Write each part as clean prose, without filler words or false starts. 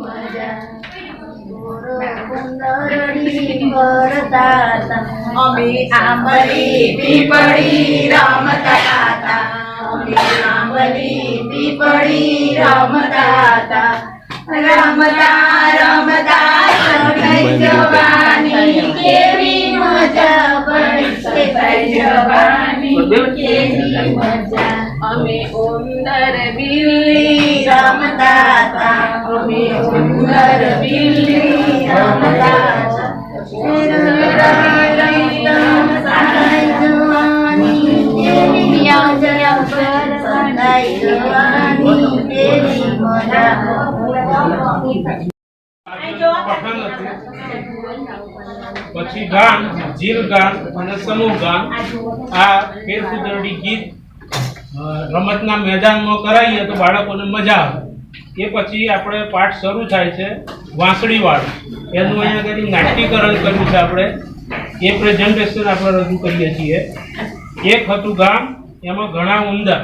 મજા કરતા અમે આંબલી પીપળી રમતા હતા અમે આંબલી પીપળી રમતા હતા રમતા રમતા થઈ જવાની કેવી મજા પડશે થઈ જવાની કેવી મજા અમે ઉંદર બિલ્લી રમતા હતા અમે ઉંદર બિલ્લી રમતા પછી ગાન, જીલ ગાન અને સમૂહ ગાન આ ફેરફુદરડી ગીત રમતના મેદાનમાં કરાવીએ તો બાળકોને મજા આવે. એ પછી આપણે પાઠ શરૂ થાય છે વાંસળી વાળું. એનું અહીંયા આગળ નાટ્યકરણ કર્યું છે આપણે. એ પ્રેઝન્ટેશન આપણે રજૂ કરીએ છીએ. એક હતું ગામ, એમાં ઘણા ઉંદર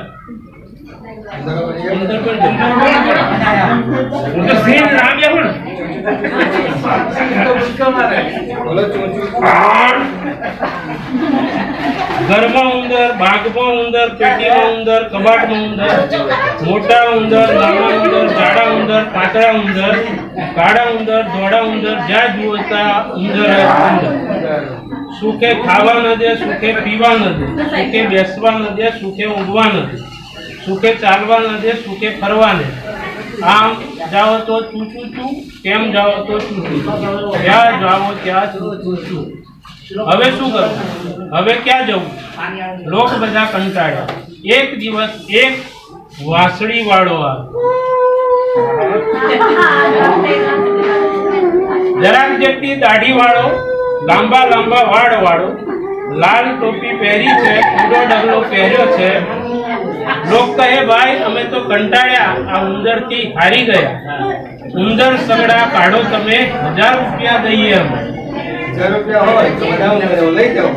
ઘરમાં ઉંદર, બાગમાં ઉંદર, પેટીમાં ઉંદર, કબાટમાં ઉંદર, મોટા ઉંદર, નાના ઉંદર, જાડા ઉંદર, પાતળા ઉંદર, કાળા ઉંદર, ધોળા ઉંદર, જ્યાં જુઓ ત્યાં ઉંદર ઉંદર. સુખે ખાવા ન દે, સુખે પીવા ન દે, સુખે બેસવા ન દે, સુખે ઊંઘવા ન દે, સુખે ચાલવા ન દે, સુખે ફરવા દે. આમ જાઓ તો ચૂ ચૂ ચૂ, કેમ જાઓ તો ચૂ ચૂ, જ્યાં જાઓ ત્યાં ચૂ ચૂ ચૂ. હવે શું કરવું? હવે ક્યાં જવું? લોક બધા કંટાળ્યા. એક દિવસ એક વાંસળી વાળો જરાક જેટલી દાઢી વાળો, લાંબા લાંબા વાળ વાળો, લાલ ટોપી પહેરી છે, પૂરો ડગલો પહેર્યો છે. લોક કહે ભાઈ અમે તો કંટાળ્યા, આ ઉંદર થી હારી ગયા. ઉંદર સગડા કાઢો તમે, 1000 રૂપિયા દઈએ અમે. 1000 રૂપિયા હોય તો બધા લઈ જાઓ.